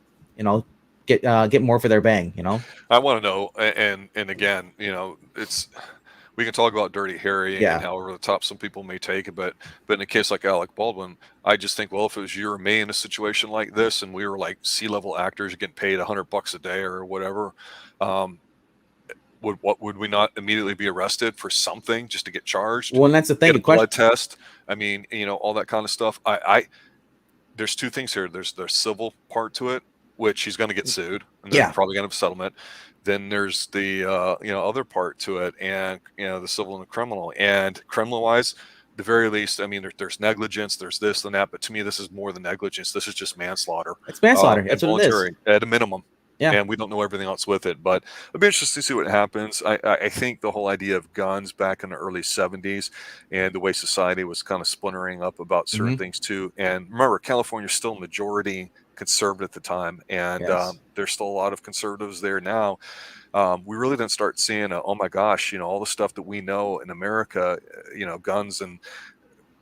get more for their bang. I want to know, and again, it's, we can talk about Dirty Harry and how over the top some people may take it, but in a case like Alec Baldwin, I just think, well, if it was you or me in a situation like this, and we were like C-level actors getting paid $100 a day or whatever, would we not immediately be arrested for something just to get charged? Well, and that's the thing. Get a blood test. I mean, all that kind of stuff. There's two things here. There's the civil part to it, which he's going to get sued, and they're probably going to have a settlement. Then there's the other part to it, and the civil and the criminal. And criminal wise, the very least, I mean, there's negligence, there's this and that, but to me, this is more than negligence. This is just manslaughter. It's manslaughter. That's what it is. At a minimum. Yeah. and we don't know everything else with it. But it'll be interesting to see what happens. I think the whole idea of guns back in the early 70s and the way society was kind of splintering up about certain Hmm. things too. And remember, California's still majority conservative at the time, and Yes. there's still a lot of conservatives there now. We really didn't start seeing, oh my gosh, all the stuff that we know in America, guns and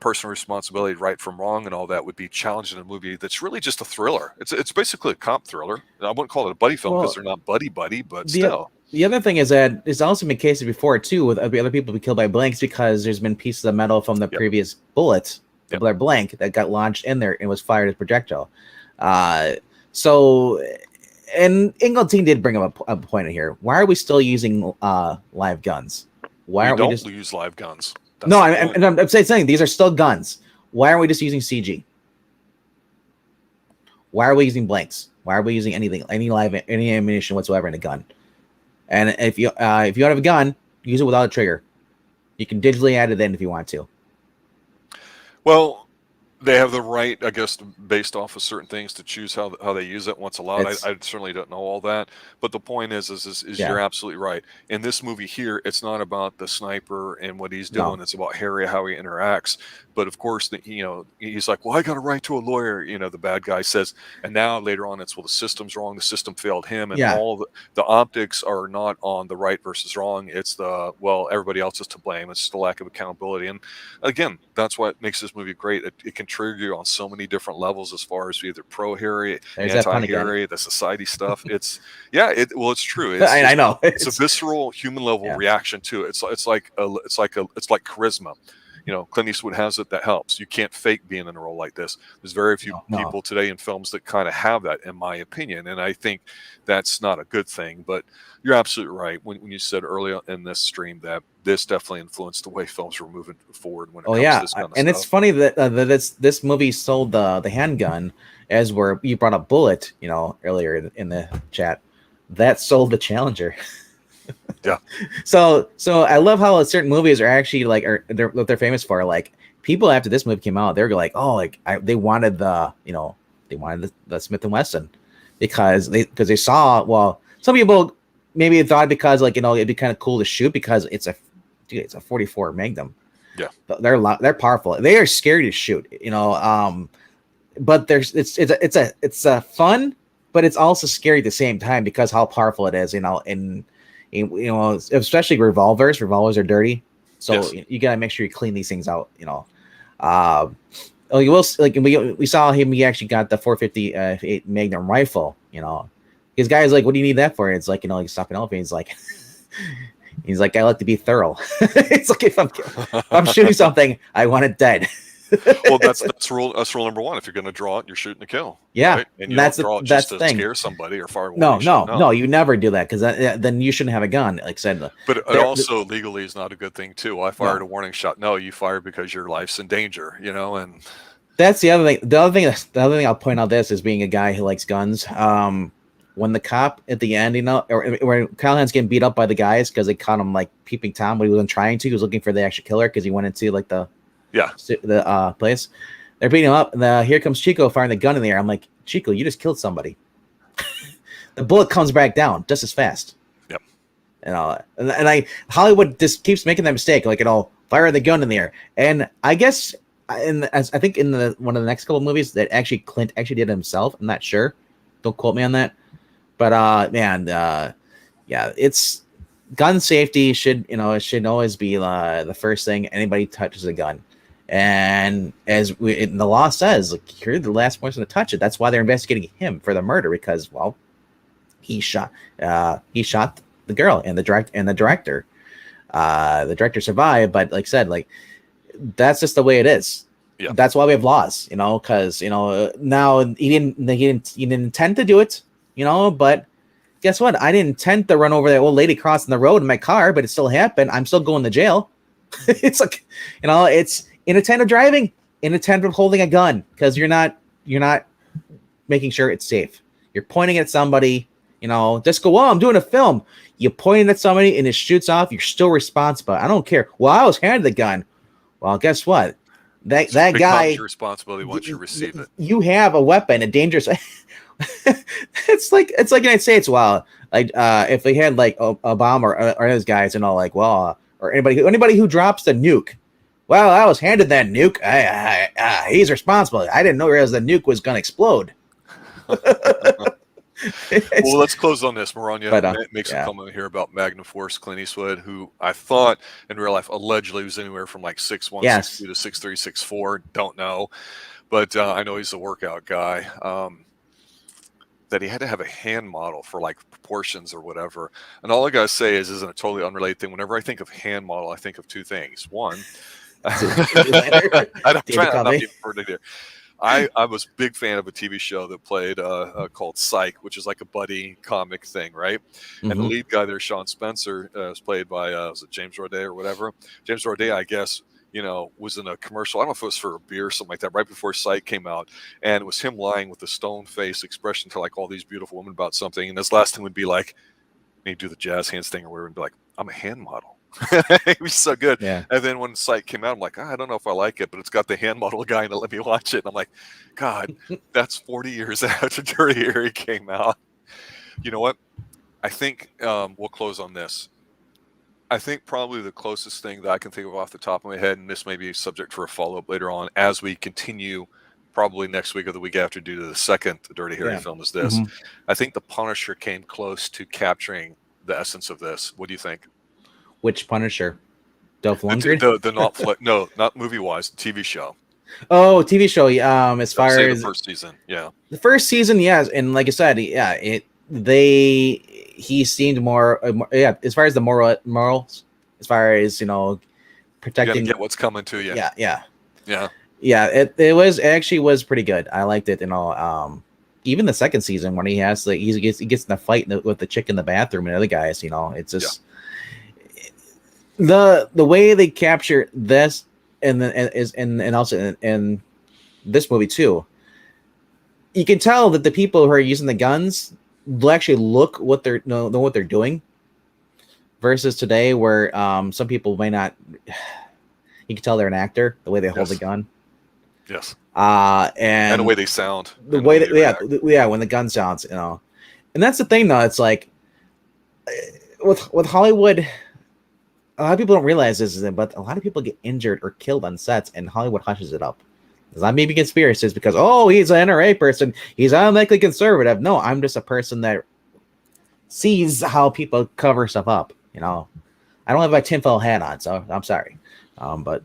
personal responsibility, right from wrong, and all that would be challenged in a movie that's really just a thriller. It's basically a cop thriller. I wouldn't call it a buddy film because Well, they're not buddy, but the still. the other thing is that it's also been cases before too with other people be killed by blanks because there's been pieces of metal from the Yep. previous bullet, the Yep. blank that got launched in there and was fired as projectile. So, and Ingleton did bring up a point in here. Why are we still using live guns? Why We aren't we don't just use live guns. That's no? the point. I'm saying these are still guns. Why aren't we just using CG? Why are we using blanks? Why are we using anything, any ammunition whatsoever in a gun? And if you don't have a gun, use it without a trigger. You can digitally add it in if you want to. Well, they have the right, I guess, based off of certain things, to choose how they use it once allowed. I certainly don't know all that, but the point is Yeah. you're absolutely right. In this movie here, it's not about the sniper and what he's No. doing. It's about Harry, how he interacts. But of course, he's like, well, I got to write to a lawyer. The bad guy says, and now later on, it's, well, the system's wrong. The system failed him, and Yeah. all the optics are not on the right versus wrong. It's everybody else is to blame. It's the lack of accountability. And again, that's what makes this movie great. It can trigger you on so many different levels as far as either pro Harry, anti Harry, the society stuff. It's true. It's I know it's a visceral human level reaction to it. It's like charisma. Clint Eastwood has it. That helps. You can't fake being in a role like this. There's very few people today in films that kind of have that, in my opinion, and I think that's not a good thing. But you're absolutely right when you said earlier in this stream that this definitely influenced the way films were moving forward when it comes to this kind of and stuff. it's funny that this movie sold the handgun, as where you brought up Bullet, earlier in the chat, that sold the Challenger. Yeah. So I love how certain movies are actually like what they're famous for. Like, people after this movie came out, they were like, oh, they wanted the Smith and Wesson because they saw, well, some people maybe thought because it'd be kind of cool to shoot because it's a 44 Magnum. Yeah. They're powerful. They are scary to shoot, but it's a fun, but it's also scary at the same time because how powerful it is, and especially revolvers. Revolvers are dirty, so Yes. you gotta make sure you clean these things out. You will we saw him. He actually got the 458 Magnum rifle. His guy's like, "What do you need that for?" And it's like, like stopping elephant. He's like, I like to be thorough. It's like if I'm shooting something, I want it dead. Well, that's rule number one. If you're going to draw it, you're shooting to kill. Yeah, right? And you that's don't draw it that's just the to thing. scare somebody or fire. No, you never do that because then you shouldn't have a gun. Like I said, but it also legally is not a good thing too. I fired a warning shot. No, you fired because your life's in danger. And that's the other thing. The other thing I'll point out this is being a guy who likes guns. When the cop at the end, or when Callahan's getting beat up by the guys because they caught him like peeping Tom, but he wasn't trying to. He was looking for the actual killer because he went into like the place. They're beating him up, and here comes Chico firing the gun in the air. I'm like, Chico, you just killed somebody. The bullet comes back down just as fast. Yep. And Hollywood just keeps making that mistake, fire the gun in the air. And I guess, I think in one of the next couple of movies that actually Clint actually did himself. I'm not sure. Don't quote me on that. But it's gun safety should always be the first thing anybody touches a gun. And as the law says, you're the last person to touch it. That's why they're investigating him for the murder because, well, he shot the girl and the director. The director survived, but like I said, that's just the way it is. Yeah. That's why we have laws, because now he didn't intend to do it, but guess what? I didn't intend to run over that old lady crossing the road in my car, but it still happened. I'm still going to jail. It's like, it's inattentive driving, inattentive holding a gun because you're not making sure it's safe. You're pointing at somebody, just go, well, I'm doing a film. You pointed at somebody and it shoots off. You're still responsible. I don't care. Well, I was handed the gun. Well, guess what? That guy, your responsibility once you receive it. You have a weapon, a dangerous. it's like United States. Well, like if they had like Obama or those guys and all like, well, or anybody who drops the nuke. Well, I was handed that nuke. He's responsible. I didn't know the nuke was gonna explode. Well, let's close on this. Maranya makes a yeah. comment here about Magnum Force Clint Eastwood, who I thought in real life allegedly was anywhere from like 6'1", Yes. 6'2" to 6'3", 6'4". Don't know, but I know he's a workout guy. That he had to have a hand model for like proportions or whatever. And all I gotta say is a totally unrelated thing. Whenever I think of hand model, I think of two things. One, I'm trying not to be important here. I was a big fan of a TV show that played called Psych, which is like a buddy comic thing, right? Mm-hmm. And the lead guy there, Sean Spencer, was played by was it James Roday or whatever? James Roday, I guess, was in a commercial. I don't know if it was for a beer or something like that, right before Psych came out. And it was him lying with a stone face expression to like all these beautiful women about something. And his last thing would be like, and he'd do the jazz hands thing or whatever and be like, I'm a hand model. It was so good. Yeah. And then when Psych came out, I'm like, I don't know if I like it, but it's got the hand model guy and let me watch it. And I'm like, God, that's 40 years after Dirty Harry came out. You know what? I think we'll close on this. I think probably the closest thing that I can think of off the top of my head, and this may be subject for a follow-up later on as we continue probably next week or the week after due to the second Dirty Harry film is this. Mm-hmm. I think The Punisher came close to capturing the essence of this. What do you think? Which Punisher? Dolph Lundgren? Not movie-wise, TV show. Oh, TV show. As far as the first season, yeah. The first season, yes, and like I said, yeah, he seemed more, as far as the morals, as far as protecting. You gotta get what's coming to you. Yeah. It was pretty good. I liked it, even the second season when he has he gets in a fight with the chick in the bathroom and other guys. It's just the way they capture this, and also in this movie too. You can tell that the people who are using the guns will actually look what they're know what they're doing, versus today where some people may not. You can tell they're an actor the way they hold the gun. Yes. And the way they sound. The way that when the gun sounds, and that's the thing though. It's like with Hollywood, a lot of people don't realize this, but a lot of people get injured or killed on sets, and Hollywood hushes it up. It's not maybe conspiracies because he's an NRA person, he's unlikely conservative. No, I'm just a person that sees how people cover stuff up. I don't have my tinfoil hat on, so I'm sorry. The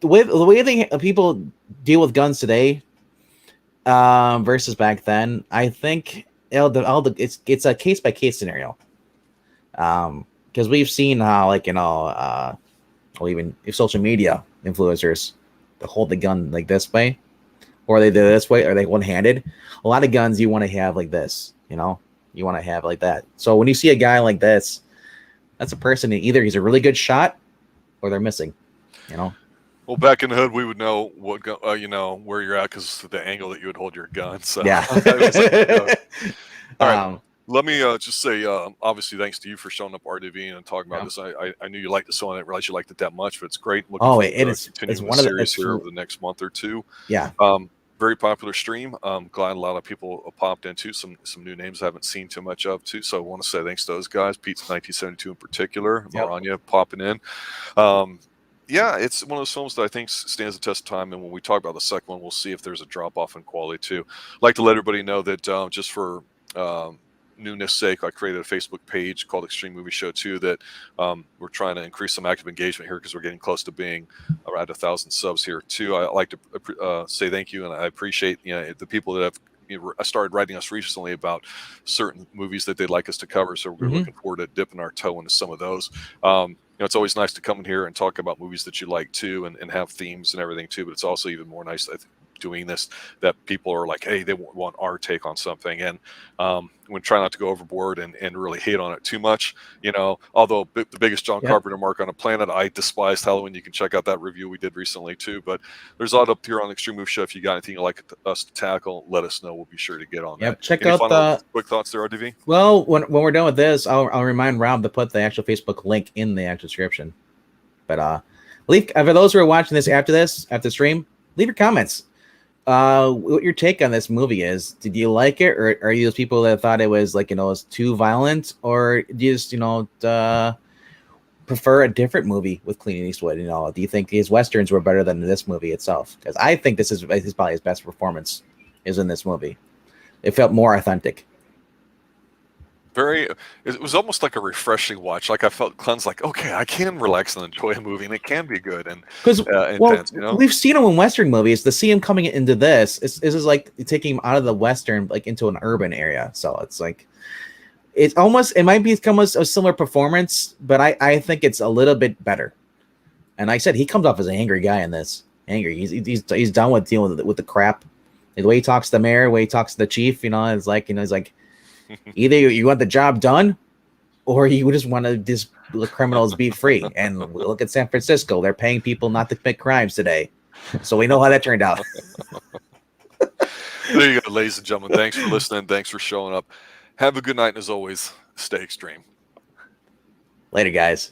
way people deal with guns today versus back then, I think it's a case by case scenario. Because we've seen how even if social media influencers to hold the gun like this way, or they do this way, or they one-handed. A lot of guns you want to have like this, you want to have like that. So when you see a guy like this, that's a person that either he's a really good shot or they're missing, Well, back in the hood, we would know what where you're at because of the angle that you would hold your gun. So yeah. All right. Let me just say, obviously, thanks to you for showing up RDV and talking about this. I knew you liked the song. I didn't realize you liked it that much, but it's great. It's one of the series here over the next month or two. Yeah. Very popular stream. Glad a lot of people popped into some new names I haven't seen too much of too. So I want to say thanks to those guys. Pete's 1972 in particular. Maranya popping in. It's one of those films that I think stands the test of time. And when we talk about the second one, we'll see if there's a drop off in quality too. I'd like to let everybody know that just for newness sake, I created a Facebook page called Xtreme Movie Show 2 that we're trying to increase some active engagement here because we're getting close to being around 1,000 subs here too. I like to say thank you, and I appreciate the people that have started writing us recently about certain movies that they'd like us to cover. So we're looking forward to dipping our toe into some of those. It's always nice to come in here and talk about movies that you like too, and have themes and everything too. But it's also even more nice, I think, doing this, that people are like, hey, they want our take on something, and when try not to go overboard and really hate on it too much. Although the biggest John Carpenter mark on the planet, I despised Halloween. You can check out that review we did recently too. But there's a lot up here on the Xtreme Movie Show. If you got anything you'd like us to tackle, let us know. We'll be sure to get on that. Check out the quick thoughts there, RDV. Well, when we're done with this, I'll remind Rob to put the actual Facebook link in the actual description. But leave for those who are watching this after the stream, leave your comments. What your take on this movie is? Did you like it, or are you those people that thought it was like, it was too violent, or do you just prefer a different movie with Clint Eastwood? Do you think his westerns were better than this movie itself? Because I think this is probably his best performance is in this movie. It felt more authentic. It was almost like a refreshing watch. Like I felt Clint's like, okay, I can relax and enjoy a movie, and it can be good and Because intense. we've seen him in Western movies. To see him coming into this is like taking him out of the Western, like into an urban area. So it's like it might become a similar performance, but I think it's a little bit better. And like I said, he comes off as an angry guy in this. Angry. He's done with dealing with the crap. The way he talks to the mayor, the way he talks to the chief, it's like, he's like, either you want the job done, or you just want to just let criminals be free. And look at San Francisco; they're paying people not to commit crimes today. So we know how that turned out. There you go, ladies and gentlemen. Thanks for listening. Thanks for showing up. Have a good night, and as always, stay extreme. Later, guys.